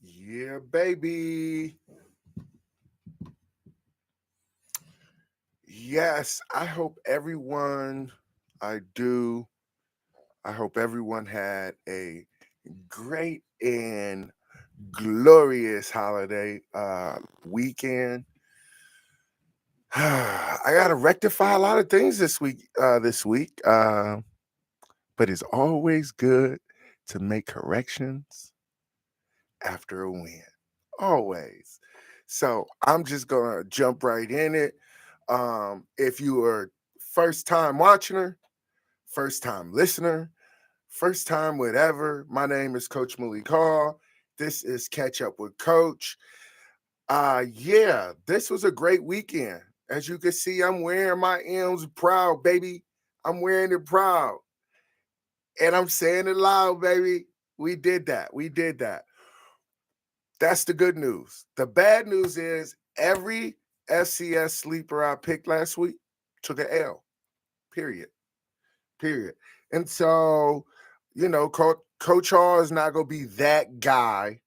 Yeah, baby. Yes, I do. I hope everyone had a great and glorious holiday weekend. I got to rectify a lot of things this week, but it's always good to make corrections after a win. Always. So I'm just going to jump right in it. If you are first time watcher, first time listener, first time whatever, my name is Coach Malik Hall. This is Catch Up with Coach. Yeah, this was a great weekend. As you can see, I'm wearing my M's proud, baby. I'm wearing it proud. And I'm saying it loud, baby. We did that. We did that. That's the good news. The bad news is every FCS sleeper I picked last week took an L. Period. Period. And so, Coach Hall is not going to be that guy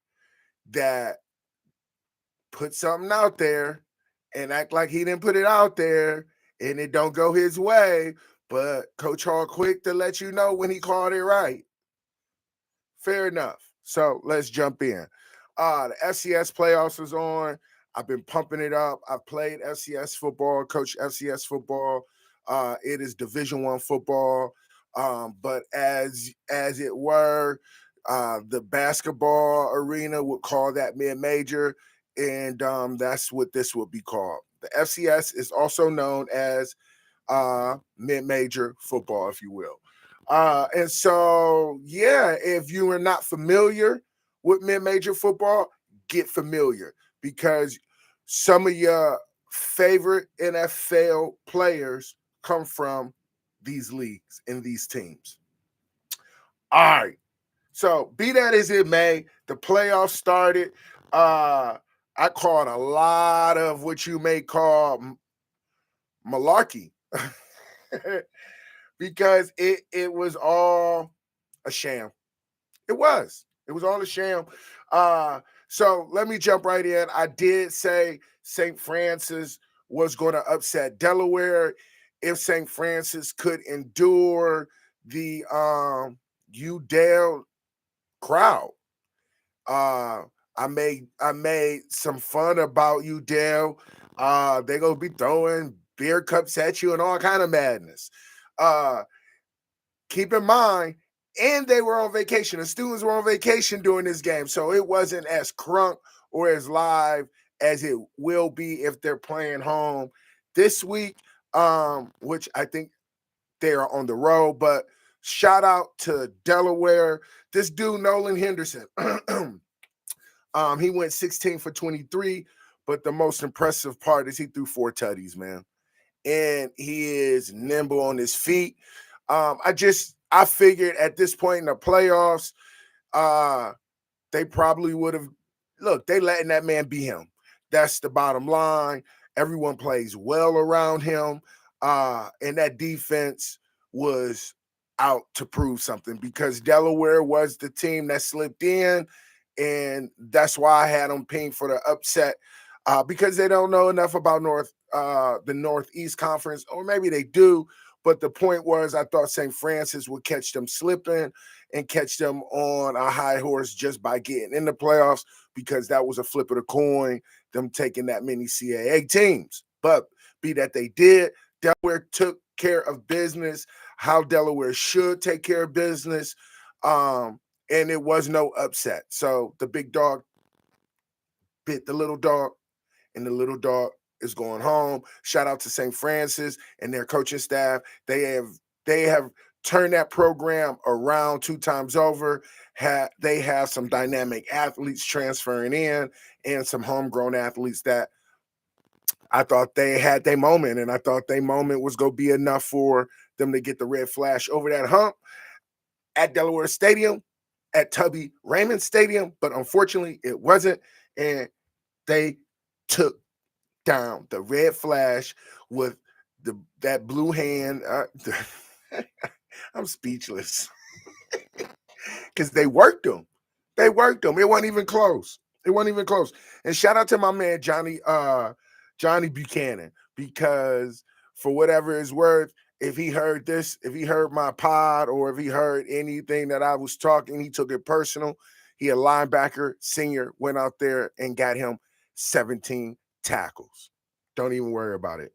that put something out there and act like he didn't put it out there and it don't go his way. But Coach Hall quick to let you know when he called it right. Fair enough. So let's jump in. The FCS playoffs is on. I've been pumping it up. I've played FCS football, coached FCS football. It is Division I football. But as it were, the basketball arena would call that mid-major, and that's what this would be called. The FCS is also known as mid-major football, if you will. And so, yeah, if you are not familiar with mid-major football, get familiar because some of your favorite NFL players come from these leagues and these teams. All right. So, be that as it may, the playoffs started. I called a lot of what you may call malarkey. Because it was all a sham. It was. It was all a sham. So let me jump right in. I did say St. Francis was going to upset Delaware if St. Francis could endure the UDale crowd. I made some fun about UDale. They're gonna be throwing beer cups at you and all kind of madness. Keep in mind, and they were on vacation. The students were on vacation during this game, so it wasn't as crunk or as live as it will be if they're playing home this week, which I think they are on the road. But shout out to Delaware. This dude, Nolan Henderson, he went 16 for 23, but the most impressive part is he threw 4 tutties, man. And he is nimble on his feet. I figured at this point in the playoffs, they probably would have they letting that man be him. That's the bottom line. Everyone plays well around him. And that defense was out to prove something because Delaware was the team that slipped in. And that's why I had them ping for the upset. Because they don't know enough about the Northeast Conference, or maybe they do. But the point was, I thought St. Francis would catch them slipping and catch them on a high horse just by getting in the playoffs, because that was a flip of the coin, them taking that many CAA teams. But be that they did, Delaware took care of business, how Delaware should take care of business, and it was no upset. So the big dog bit the little dog, and the little dog is going home. Shout out to St. Francis and their coaching staff. They have turned that program around 2 times over. They have some dynamic athletes transferring in and some homegrown athletes that I thought they had their moment, and I thought their moment was going to be enough for them to get the red flash over that hump at Delaware Stadium, at Tubby Raymond Stadium, but unfortunately it wasn't, and they took down the red flash with that blue hand. I'm speechless because they worked them. They worked them. It wasn't even close. It wasn't even close. And shout out to my man Johnny Buchanan, because for whatever it's worth, if he heard this, if he heard my pod, or if he heard anything that I was talking, he took it personal. He a linebacker, senior, went out there and got him 17 tackles. Don't even worry about it.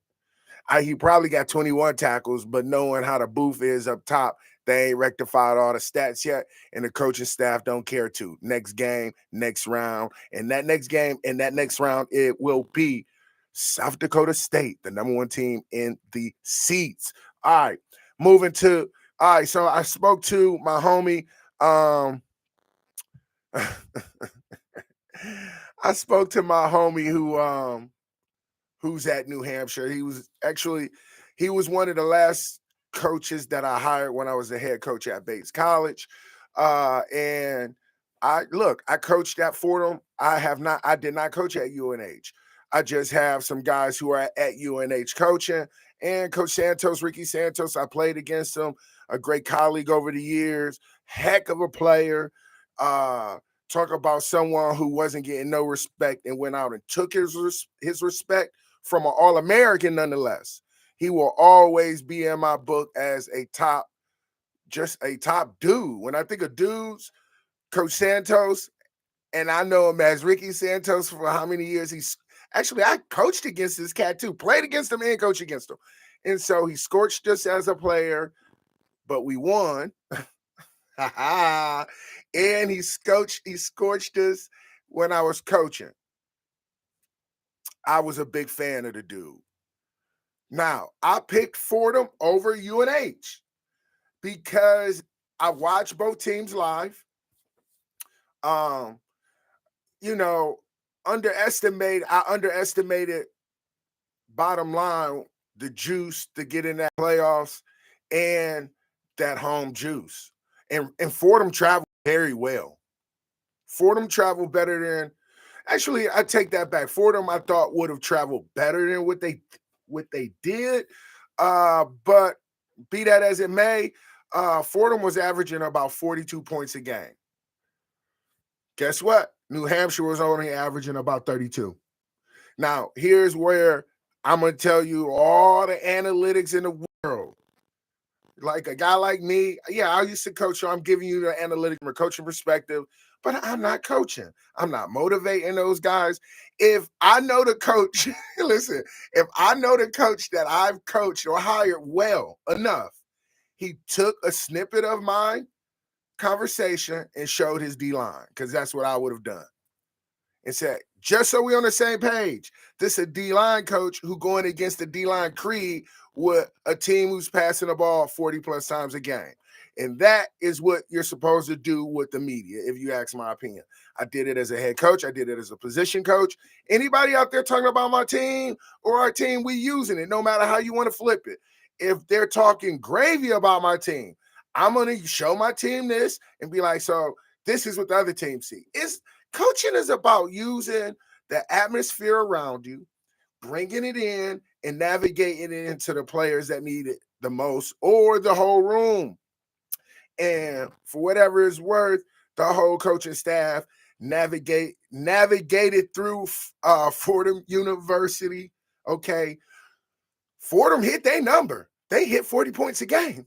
He probably got 21 tackles, but knowing how the booth is up top, they ain't rectified all the stats yet, and the coaching staff don't care to. Next game, next round, and that next game and that next round, it will be South Dakota State, the number one team in the seats. All right, moving to all right. So I spoke to my homie. I spoke to my homie who's at New Hampshire. He was one of the last coaches that I hired when I was the head coach at Bates College. And I coached at Fordham. I did not coach at UNH. I just have some guys who are at UNH coaching. And Coach Santos, Ricky Santos, I played against him, a great colleague over the years, heck of a player. Talk about someone who wasn't getting no respect and went out and took his respect from an All-American nonetheless. He will always be in my book as just a top dude. When I think of dudes, Coach Santos, and I know him as Ricky Santos for how many years. I coached against this cat too, played against him and coached against him. And so he scorched us as a player, but we won. And he scorched us when I was coaching. I was a big fan of the dude. Now, I picked Fordham over UNH because I watched both teams live. You know, I underestimated, bottom line, the juice to get in that playoffs and that home juice. And Fordham traveled very well. Fordham traveled better than actually, I take that back. Fordham, I thought, would have traveled better than what they did. But be that as it may, Fordham was averaging about 42 points a game. Guess what? New Hampshire was only averaging about 32. Now, here's where I'm going to tell you all the analytics in the world. Like a guy like me, yeah, I used to coach, so I'm giving you the analytics from a coaching perspective, but I'm not coaching. I'm not motivating those guys. If I know the coach, listen, if I know the coach that I've coached or hired well enough, he took a snippet of my conversation and showed his D-line, because that's what I would have done. And said, just so we're on the same page, this is a D-line coach who going against the D-line creed with a team who's passing the ball 40 plus times a game. And that is what you're supposed to do with the media, if you ask my opinion. I did it as a head coach. I did it as a position coach. Anybody out there talking about my team or our team, we using it, no matter how you want to flip it. If they're talking gravy about my team, I'm going to show my team this and be like, so this is what the other team see. Coaching is about using the atmosphere around you, bringing it in, and navigating it into the players that need it the most, or the whole room. And for whatever it's worth, the whole coaching staff navigated through Fordham University. Okay, Fordham hit their number. They hit 40 points a game.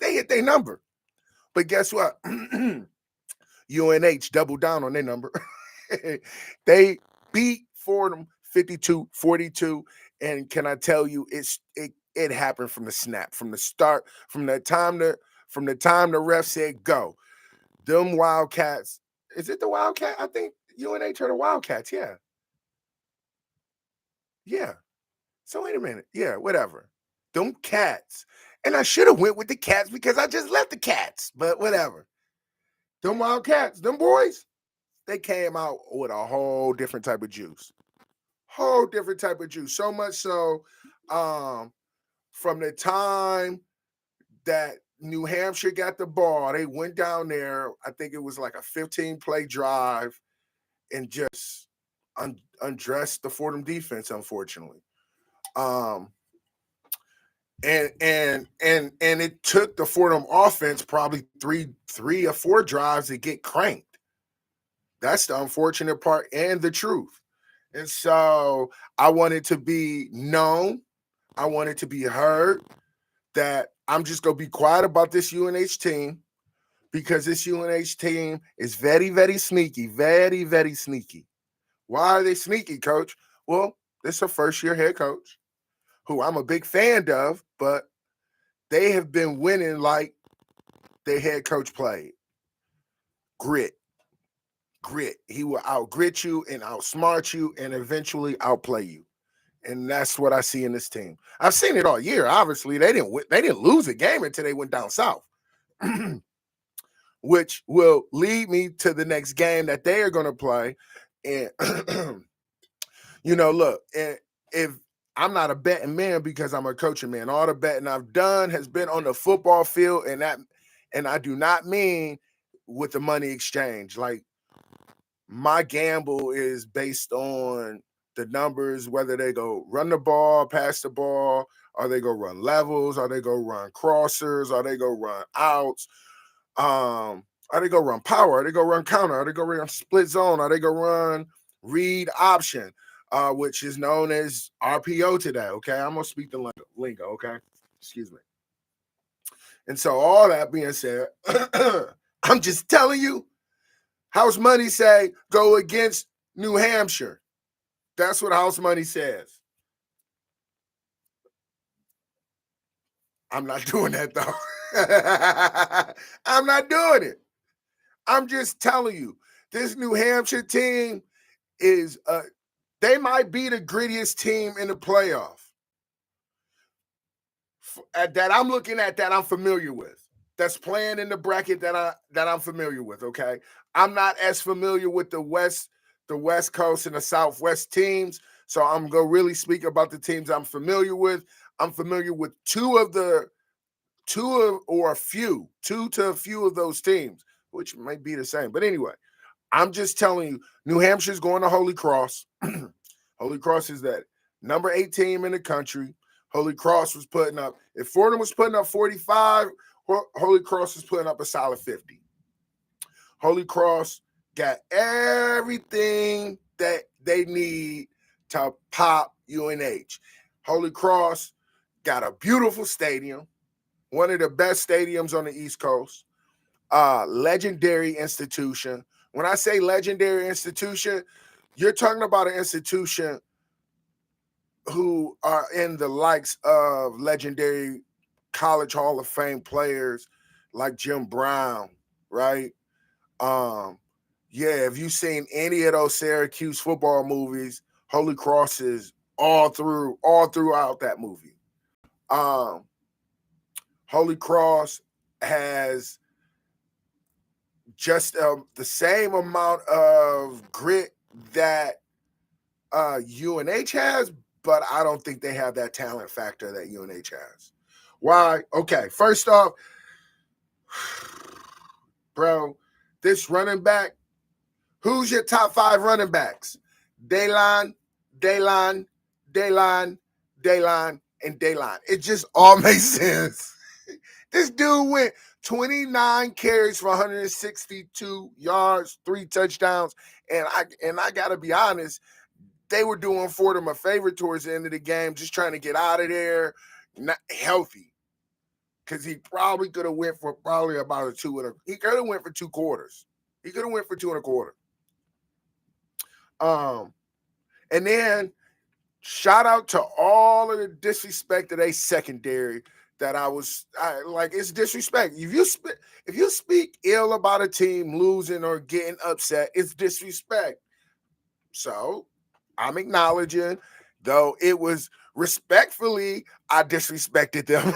They hit their number. But guess what? UNH doubled down on their number. They beat Fordham 52-42. And can I tell you, it happened from the snap, from the start, from the time the ref said go. Them Wildcats, is it the Wildcat? I think UNH are the Wildcats, yeah. Yeah. So wait a minute. Yeah, whatever. Them Cats. And I should have went with the Cats because I just left the Cats, but whatever. Them Wildcats, them boys, they came out with a whole different type of juice. Whole different type of juice. So much so, from the time that New Hampshire got the ball, they went down there. I think it was like a 15-play drive and just undressed the Fordham defense, unfortunately. And it took the Fordham offense probably three or four drives to get cranked. That's the unfortunate part and the truth. And so I want it to be known. I want it to be heard that I'm just going to be quiet about this UNH team because this UNH team is very, very sneaky. Very, very sneaky. Why are they sneaky, coach? Well, this is a first-year head coach who I'm a big fan of, but they have been winning like their head coach played. Grit. He will outgrit you and outsmart you and eventually outplay you. And that's what I see in this team. I've seen it all year. Obviously, they didn't lose a game until they went down south. Which will lead me to the next game that they are going to play. And look, if I'm not a betting man because I'm a coaching man, all the betting I've done has been on the football field, and I do not mean with the money exchange. Like, my gamble is based on the numbers, whether they go run the ball, pass the ball, are they go run levels, are they go run crossers, are they go run outs, are they go run power, are they go run counter, are they go run split zone, are they go run read option, which is known as RPO today. Okay, I'm gonna speak the lingo. Okay, excuse me. And so all that being said, I'm just telling you, House Money say go against New Hampshire. That's what House Money says. I'm not doing that, though. I'm not doing it. I'm just telling you, this New Hampshire team is, they might be the grittiest team in the playoff that I'm looking at, that I'm familiar with, that's playing in the bracket that I'm familiar with. Okay, I'm not as familiar with the West Coast and the Southwest teams, so I'm gonna really speak about the teams I'm familiar with. I'm familiar with two to a few of those teams, which might be the same. But anyway, I'm just telling you, New Hampshire's going to Holy Cross. Holy Cross is that number 8 team in the country. Holy Cross was putting up, if Fordham was putting up 45, Holy Cross was putting up a solid 50. Holy Cross got everything that they need to pop UNH. Holy Cross got a beautiful stadium, one of the best stadiums on the East Coast, legendary institution. When I say legendary institution, you're talking about an institution who are in the likes of legendary college Hall of Fame players like Jim Brown, right? Yeah, if you've seen any of those Syracuse football movies, Holy Cross is all throughout that movie. Holy Cross has just the same amount of grit that UNH has, but I don't think they have that talent factor that UNH has. Why? Okay, first off, bro, this running back, who's your top 5 running backs? Daylon, and Daylon. It just all makes sense. This dude went 29 carries for 162 yards, 3 touchdowns, and I gotta be honest, they were doing Fordham a favor towards the end of the game, just trying to get out of there, not healthy, because he probably could have went for probably about he could have went for 2 quarters. He could have went for 2 1/4. And then shout out to all of the disrespect of a secondary that it's disrespect. If you speak ill about a team losing or getting upset, it's disrespect. So I'm acknowledging, though it was respectfully, I disrespected them.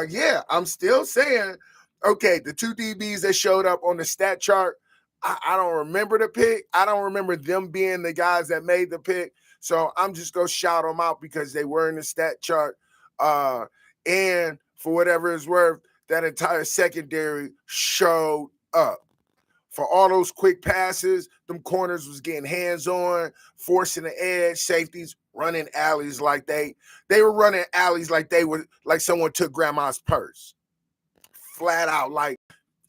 Yeah, I'm still saying, okay, the 2 DBs that showed up on the stat chart, I don't remember the pick. I don't remember them being the guys that made the pick. So I'm just going to shout them out because they were in the stat chart. And for whatever it's worth, that entire secondary showed up. For all those quick passes, them corners was getting hands-on, forcing the edge, safeties running alleys like they were running alleys like they were like someone took grandma's purse. Flat out like,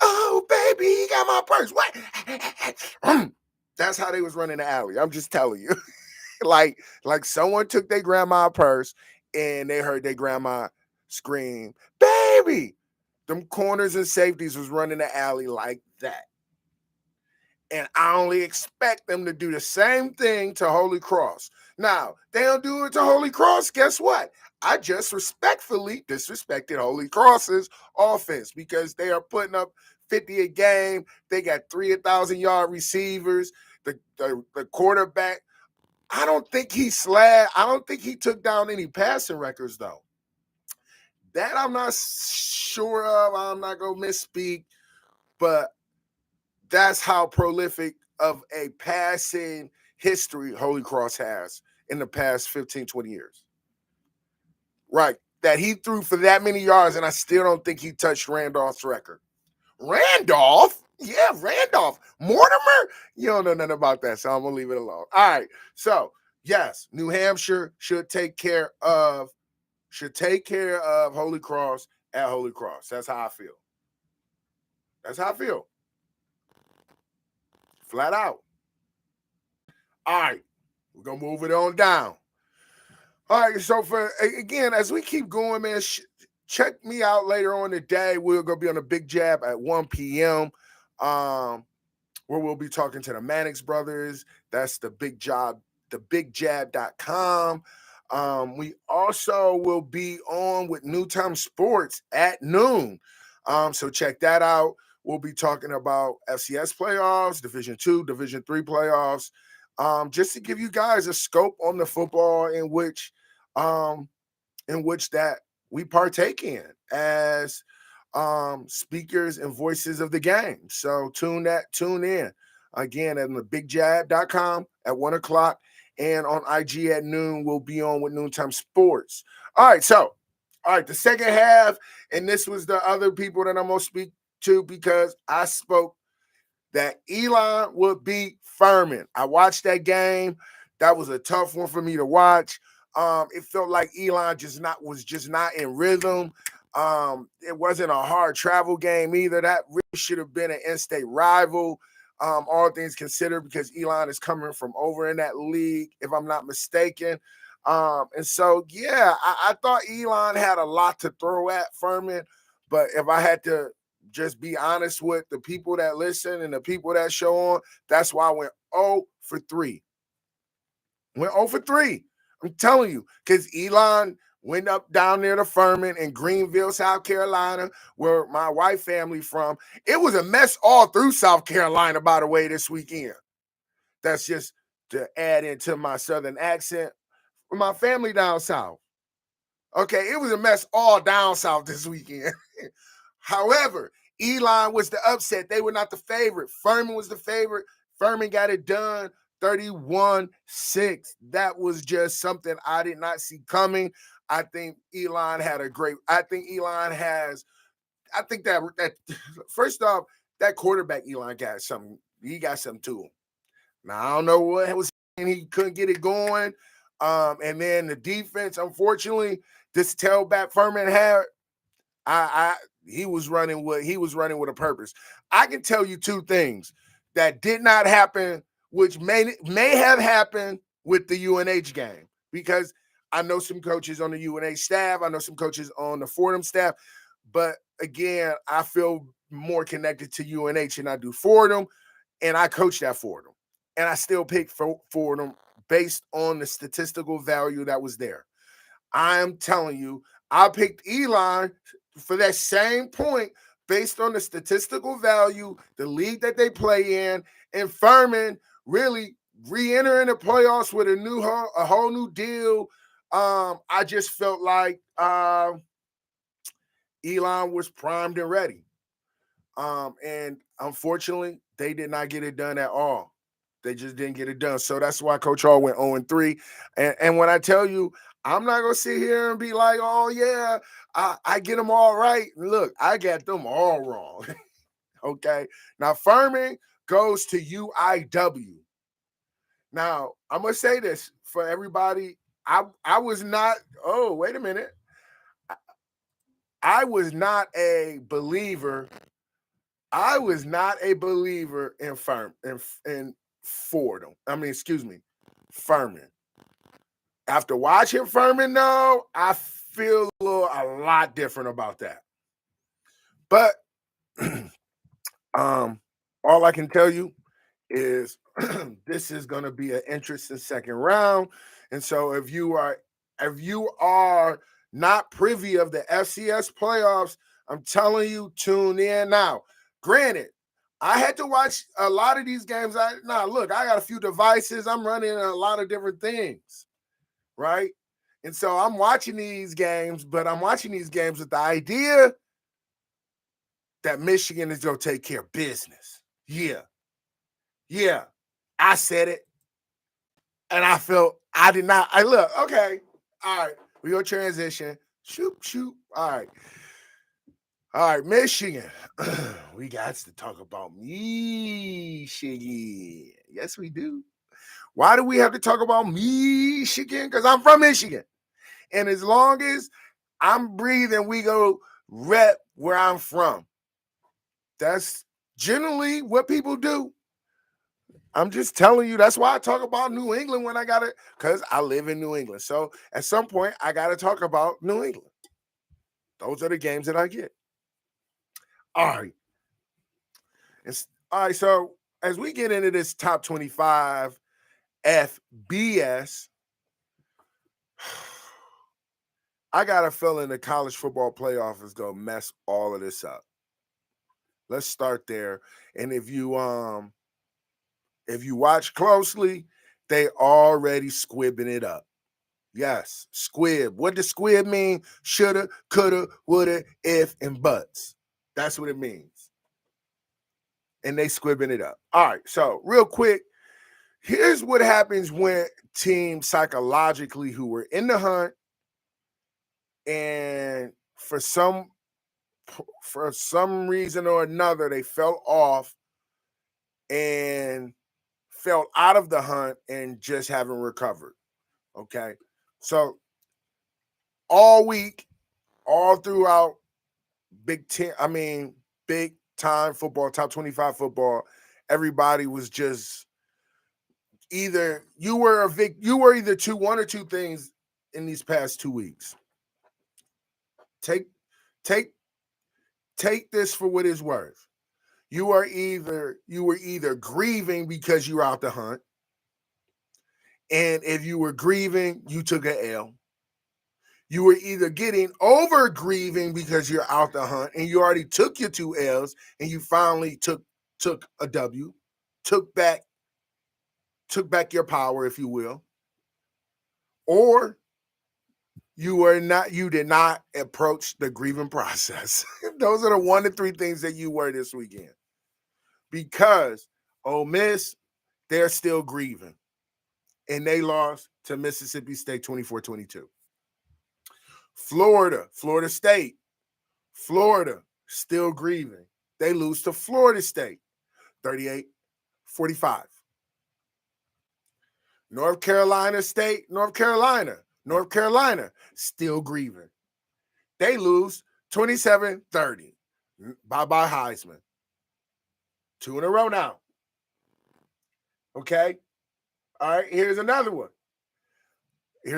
oh baby, he got my purse. What? That's how they was running the alley. I'm just telling you. like someone took their grandma purse and they heard their grandma scream, baby. Them corners and safeties was running the alley like that. And I only expect them to do the same thing to Holy Cross. Now, they don't do it to Holy Cross. Guess what? I just respectfully disrespected Holy Cross's offense because they are putting up 50 a game. They got 3,000-yard receivers. The quarterback, I don't think I don't think he took down any passing records, though. That I'm not sure of. I'm not going to misspeak, but that's how prolific of a passing history Holy Cross has in the past 15, 20 years. Right. That he threw for that many yards, and I still don't think he touched Randolph's record. Randolph? Yeah, Randolph. Mortimer? You don't know nothing about that, so I'm going to leave it alone. All right. So, yes, New Hampshire should take care of Holy Cross at Holy Cross. That's how I feel. That's how I feel. Flat out. All right. We're going to move it on down. All right. So, again, as we keep going, man, check me out later on today. We're going to be on a Big Jab at 1 p.m. Where we'll be talking to the MANNIX brothers. That's the Big Job, thebigjab.com. We also will be on with New Time Sports at noon. So check that out. We'll be talking about FCS playoffs, Division II, Division III playoffs, just to give you guys a scope on the football in which that we partake in as speakers and voices of the game. So tune in. Again, at thebigjab.com at 1 o'clock. And on IG at noon, we'll be on with Noontime Sports. All right, the second half, and this was the other people that I'm going to speak to because I spoke that Elon would beat Furman. I watched that game. That was a tough one for me to watch. It felt like Elon was just not in rhythm. It wasn't a hard travel game either. That really should have been an in-state rival. All things considered, because Elon is coming from over in that league, if I'm not mistaken. And so, yeah, I thought Elon had a lot to throw at Furman, but if I had to just be honest with the people that listen and the people that show on, that's why I went 0 for 3. Went 0 for 3. I'm telling you, because Elon went up down there to Furman in Greenville, South Carolina, where my wife family from. It was a mess all through South Carolina, by the way, this weekend. That's just to add into my southern accent. My family down south. Okay, it was a mess all down south this weekend. However, Elon was the upset. They were not the favorite. Furman was the favorite. Furman got it done 31-6. That was just something I did not see coming. I think Elon has, that first off, that quarterback Elon got something. He got something to him. Now, I don't know what was he couldn't get it going. And then the defense, unfortunately, this tailback Furman had, he was running with a purpose. I can tell you two things that did not happen, which may have happened with the UNH game, because I know some coaches on the UNH staff, I know some coaches on the Fordham staff, but again, I feel more connected to UNH than I do Fordham, and I coached at Fordham, and I still picked Fordham based on the statistical value that was there. I am telling you, I picked Elon for that same point based on the statistical value, the league that they play in, and Furman really re-entering the playoffs with a whole new deal. I just felt like Elon was primed and ready. And unfortunately, they did not get it done at all. They just didn't get it done. So that's why Coach Hall went 0-3. And when I tell you, I'm not going to sit here and be like, oh, yeah, I get them all right. Look, I got them all wrong. Okay. Now, Furman goes to UIW. Now, I'm going to say this for everybody. I was not, oh, wait a minute. I was not a believer. I was not a believer in Fordham. Furman. After watching Furman, though, I feel a lot different about that. But all I can tell you is this is going to be an interesting second round. And so if you are not privy of the FCS playoffs, I'm telling you, tune in now. Granted, I had to watch a lot of these games. Look, I got a few devices. I'm running a lot of different things, right? And so I'm watching these games, but I'm watching these games with the idea that Michigan is going to take care of business. Yeah, I said it. And I felt I did not. Okay. All right. We're going to transition. Shoot. All right, Michigan. We got to talk about Michigan. Yes, we do. Why do we have to talk about Michigan? Because I'm from Michigan. And as long as I'm breathing, we go rep where I'm from. That's generally what people do. I'm just telling you, that's why I talk about New England when I got it, because I live in New England. So at some point, I got to talk about New England. Those are the games that I get. All right. All right. So as we get into this top 25 FBS, I got a feeling the college football playoff is going to mess all of this up. Let's start there. And if you watch closely, they already squibbing it up. Yes, squib. What does squib mean? Shoulda, coulda, woulda, if, and buts. That's what it means. And they squibbing it up. All right, so real quick, here's what happens when teams psychologically who were in the hunt and for some reason or another, they fell off and fell out of the hunt and just haven't recovered. Okay. So all week, all throughout big time football, top 25 football, everybody was just either you were either one or two things in these past 2 weeks. Take this for what it's worth. You were either grieving because you're out the hunt. And if you were grieving, you took an L. You were either getting over grieving because you're out the hunt and you already took your 2 L's and you finally took a W, took back your power, if you will. Or you did not approach the grieving process. Those are the 1 to 3 things that you were this weekend. Because Ole Miss, they're still grieving. And they lost to Mississippi State 24-22. Florida State, Florida still grieving. They lose to Florida State 38-45. North Carolina State, North Carolina still grieving. They lose 27-30. Bye-bye Heisman. 2 in a row now. Okay? All right, here's another one. You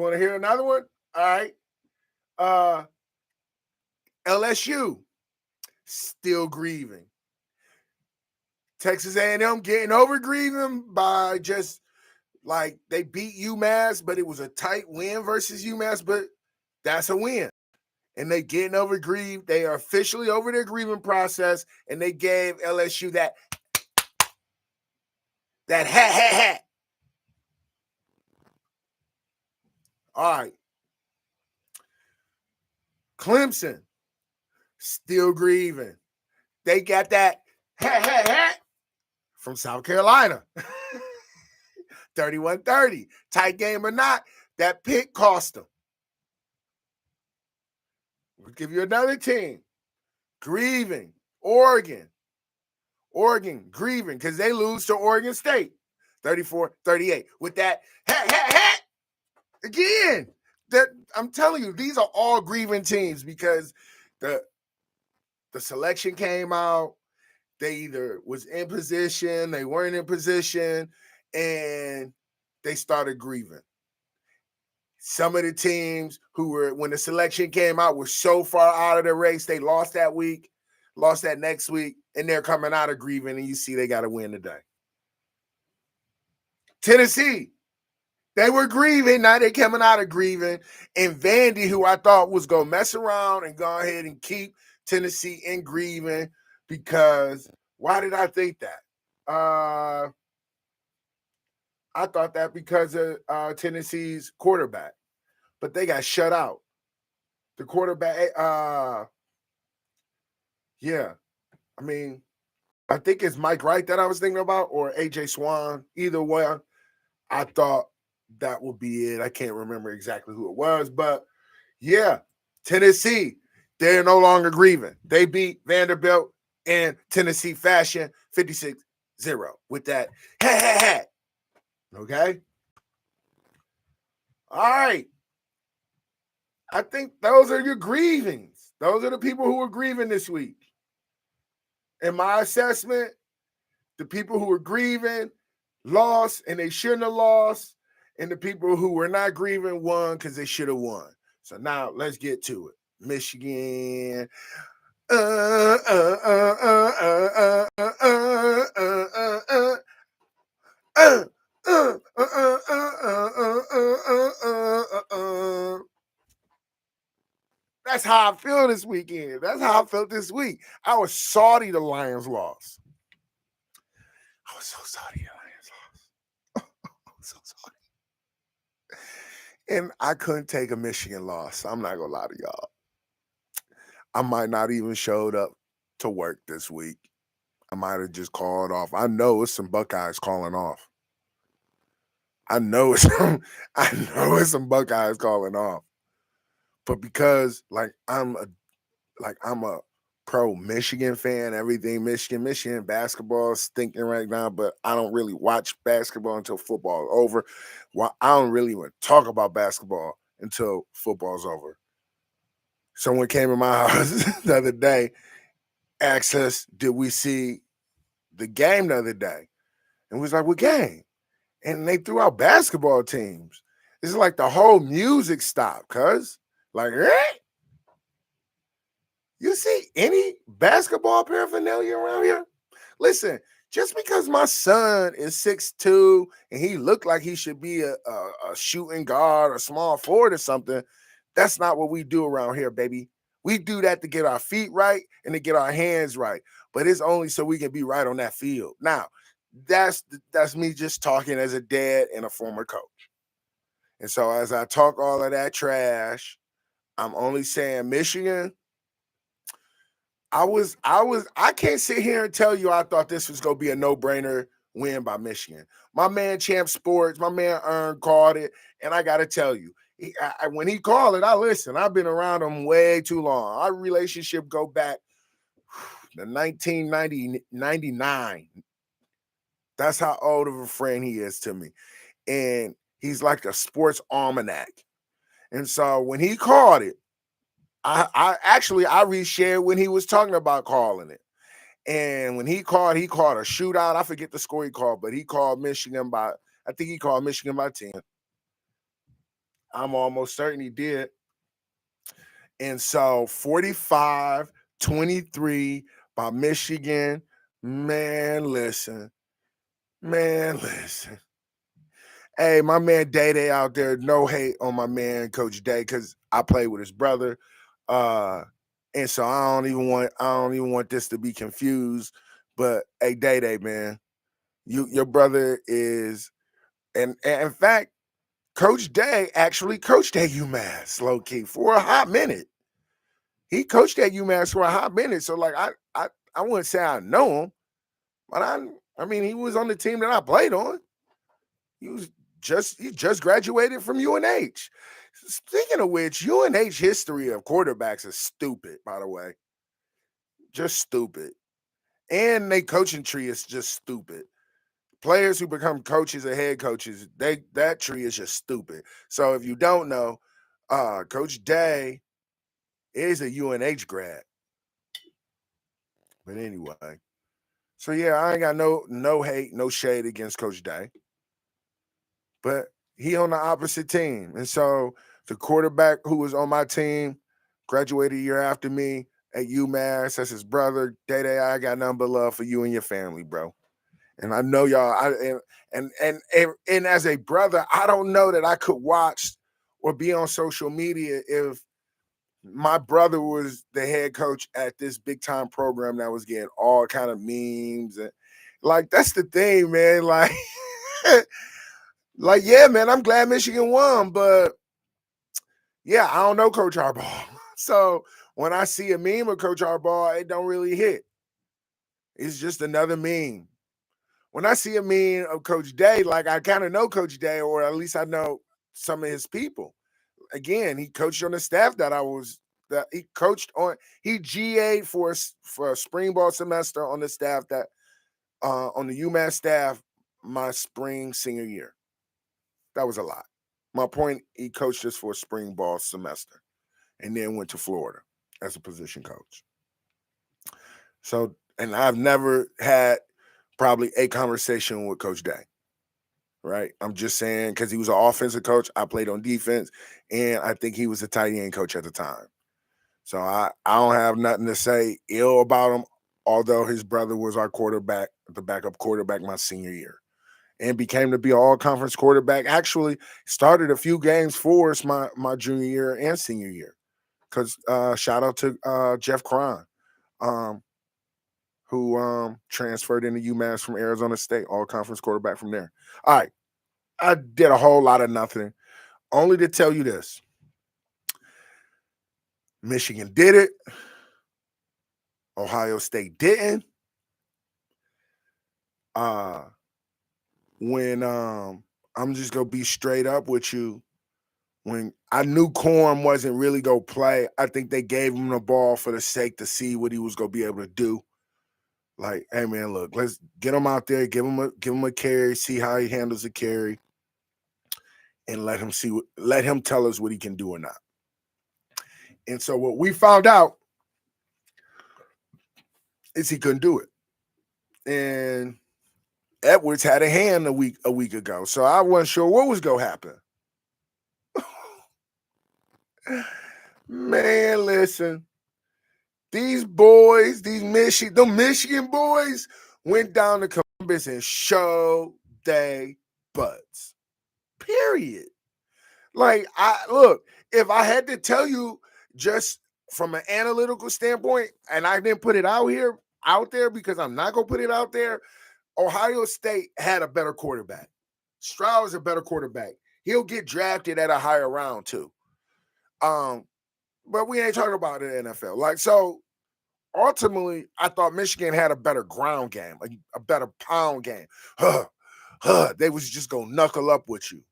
want to hear another one? All right. LSU still grieving. Texas A&M getting over grieving by just like they beat UMass, but it was a tight win versus UMass, but that's a win. And they getting over grieved. They are officially over their grieving process, and they gave LSU that hat. All right. Clemson still grieving. They got that hat from South Carolina. 31-30. Tight game or not, that pick cost them. We'll give you another team. Grieving. Oregon grieving because they lose to Oregon State. 34-38. With that hat. Again, that I'm telling you, these are all grieving teams because the selection came out. They either was in position, they weren't in position, and they started grieving. Some of the teams who were, when the selection came out, were so far out of the race, they lost that week, lost that next week, and they're coming out of grieving, and you see they got to win today. Tennessee, they were grieving, now they're coming out of grieving, and Vandy, who I thought was going to mess around and go ahead and keep Tennessee in grieving, because why did I think that? I thought that because of Tennessee's quarterback, but they got shut out. The quarterback, yeah. I mean, I think it's Mike Wright that I was thinking about, or AJ Swan. Either way, I thought that would be it. I can't remember exactly who it was, but yeah, Tennessee, they're no longer grieving. They beat Vanderbilt in Tennessee fashion, 56-0 with that. Okay? All right. I think those are your grievings. Those are the people who are grieving this week. In my assessment, the people who were grieving lost and they shouldn't have lost, and the people who were not grieving won because they should have won. So now let's get to it. Michigan. That's how I feel this weekend. That's how I felt this week. I was salty the Lions lost. I was so salty the Lions lost. I was so salty. And I couldn't take a Michigan loss. I'm not going to lie to y'all. I might not even showed up to work this week. I might have just called off. I know it's some Buckeyes calling off. I know it's some Buckeyes calling off. But because I'm a pro Michigan fan, everything Michigan basketball is stinking right now, but I don't really watch basketball until football is over. Well, I don't really even talk about basketball until football's over. Someone came in my house the other day, asked us, did we see the game the other day? And we was like, what game? And they threw out basketball teams. It's like the whole music stopped, cuz. Like, you see any basketball paraphernalia around here? Listen, just because my son is 6'2" and he looked like he should be a shooting guard or small forward or something, that's not what we do around here, baby. We do that to get our feet right and to get our hands right. But it's only so we can be right on that field. Now, that's me just talking as a dad and a former coach. And so as I talk all of that trash, I'm only saying Michigan. I can't sit here and tell you I thought this was gonna be a no-brainer win by Michigan. My man Champ Sports, my man Ern called it, and I gotta tell you, when he called it, I listened. I've been around him way too long. Our relationship go back to 1999. That's how old of a friend he is to me. And he's like a sports almanac. And so when he called it, I reshared when he was talking about calling it. And when he called a shootout. I forget the score he called, but he called Michigan by, I think he called Michigan by 10. I'm almost certain he did. And so 45-23 by Michigan. Man, listen. Hey, my man Day out there, no hate on my man Coach Day, because I play with his brother. And so I don't even want this to be confused. But hey, Day, man, your brother is, and in fact, Coach Day actually coached at UMass, low key, for a hot minute. He coached at UMass for a hot minute. So like I wouldn't say I know him, but I mean he was on the team that I played on. He just graduated from UNH. Speaking of which, UNH history of quarterbacks is stupid, by the way. Just stupid. And their coaching tree is just stupid. Players who become coaches and head coaches, that tree is just stupid. So if you don't know, Coach Day is a UNH grad. But anyway, so yeah, I ain't got no hate, no shade against Coach Day, but he on the opposite team, and so the quarterback who was on my team graduated a year after me at UMass. That's his brother. Day Day, I got nothing but love for you and your family, bro. And I know y'all. And as a brother, I don't know that I could watch or be on social media if my brother was the head coach at this big time program that was getting all kind of memes and like that's the thing, man. Like, like yeah, man. I'm glad Michigan won, but yeah, I don't know Coach Harbaugh. So when I see a meme of Coach Harbaugh, it don't really hit. It's just another meme. When I see a meme of Coach Day, like I kind of know Coach Day, or at least I know some of his people. Again, he coached on the staff that he coached on. He GA'd for a spring ball semester on the staff that on the UMass staff my spring senior year. That was a lot. My point, he coached us for a spring ball semester and then went to Florida as a position coach. So, and I've never had probably a conversation with Coach Day. Right. I'm just saying because he was an offensive coach. I played on defense, and I think he was a tight end coach at the time. So I don't have nothing to say ill about him, although his brother was our quarterback, the backup quarterback my senior year, and became to be an all conference quarterback. Actually, started a few games for us my junior year and senior year. Because shout out to Jeff Cron, um, who transferred into UMass from Arizona State, all conference quarterback from there. All right. I did a whole lot of nothing, only to tell you this. Michigan did it. Ohio State didn't. Uh when I'm just gonna be straight up with you. When I knew Corm wasn't really gonna play, I think they gave him the ball for the sake to see what he was gonna be able to do. Like, hey man, look, let's get him out there, give him a carry, see how he handles the carry, and let him tell us what he can do or not. And so what we found out is he couldn't do it. And Edwards had a hand a week ago, so I wasn't sure what was gonna happen. Man, listen, these boys, the Michigan boys, went down to Columbus and showed they butts. Period. Like if I had to tell you just from an analytical standpoint, and I didn't put it out there because I'm not gonna put it out there. Ohio State had a better quarterback. Stroud is a better quarterback. He'll get drafted at a higher round too. But we ain't talking about the NFL. Like, so ultimately, I thought Michigan had a better ground game, a better pound game. They was just gonna knuckle up with you.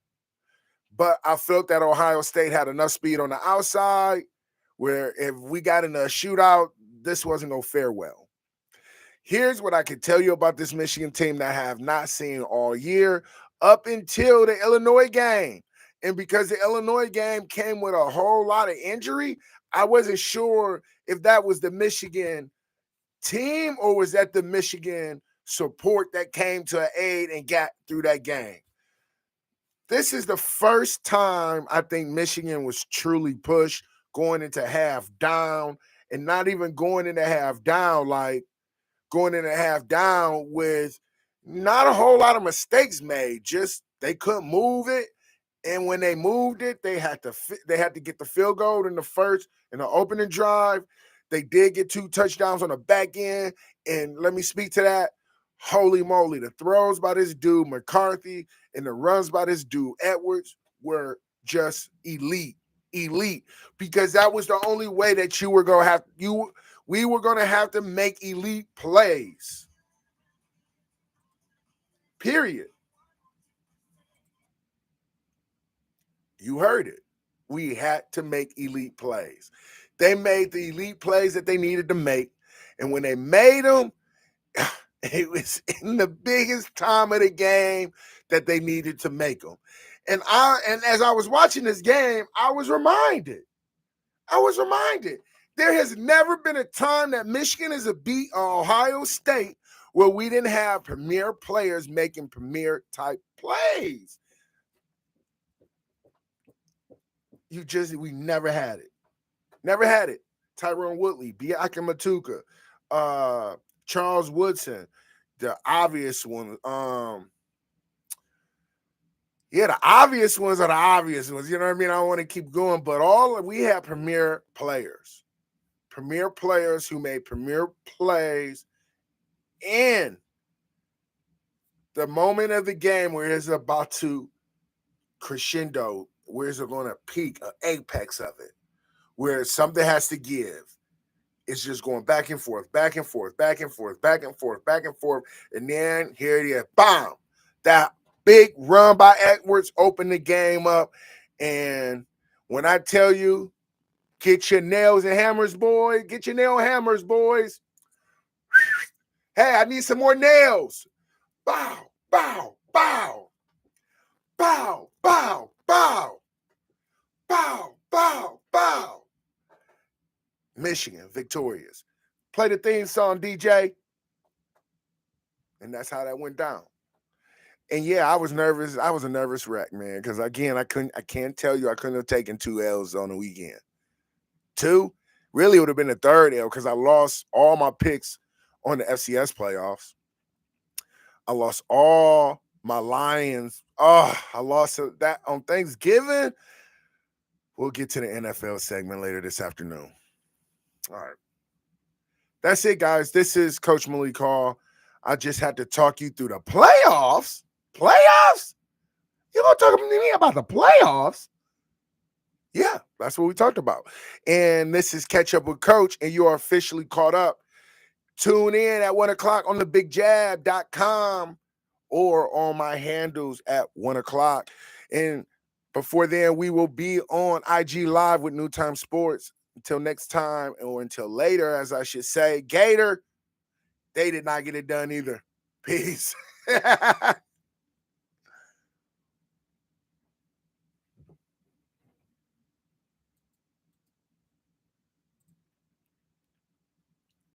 But I felt that Ohio State had enough speed on the outside where if we got in a shootout, this wasn't gonna fare well. Here's what I can tell you about this Michigan team that I have not seen all year up until the Illinois game. And because the Illinois game came with a whole lot of injury, I wasn't sure if that was the Michigan team or was that the Michigan support that came to aid and got through that game. This is the first time I think Michigan was truly pushed going into half down, and not even going into half down, like going into half down with not a whole lot of mistakes made. Just they couldn't move it, and when they moved it, they had to get the field goal in the opening drive. They did get 2 touchdowns on the back end, and let me speak to that. Holy moly, the throws by this dude McCarthy and the runs by this dude Edwards were just elite, because that was the only way that we were going to have to make elite plays. Period. You heard it. We had to make elite plays. They made the elite plays that they needed to make, and when they made them, it was in the biggest time of the game that they needed to make them. And as I was watching this game, I was reminded There has never been a time that Michigan has beat Ohio State where we didn't have premier players making premier type plays. We never had it. Never had it. Tyrone Woodley, Biaka Matuka, Charles Woodson, the obvious one. The obvious ones are the obvious ones. You know what I mean? I don't want to keep going, but we have premier players who made premier plays in the moment of the game where it's about to crescendo, where it's going to peak, an apex of it, where something has to give. It's just going back and forth, back and forth, back and forth, back and forth, back and forth. And then here it is, bam! That big run by Edwards opened the game up. And when I tell you, get your nails and hammers, boys. Get your nail hammers, boys. Hey, I need some more nails. Bow, bow, bow. Bow, bow, bow. Bow, bow, bow. Michigan, victorious. Play the theme song, DJ. And that's how that went down. And yeah, I was nervous. I was a nervous wreck, man. Because again, I can't tell you I couldn't have taken 2 L's on the weekend. 2? Really would have been a 3rd L because I lost all my picks on the FCS playoffs. I lost all my Lions. Oh, I lost that on Thanksgiving. We'll get to the NFL segment later this afternoon. All right. That's it, guys. This is Coach Malik Hall. I just had to talk you through the playoffs. Playoffs? You gonna talk to me about the playoffs? Yeah, that's what we talked about. And this is Catch Up with Coach, and you are officially caught up. Tune in at 1 o'clock on thebigjab.com or on my handles at 1 o'clock. And before then, we will be on IG Live with New Time Sports. Until next time, or until later, as I should say, Gator, they did not get it done either. Peace.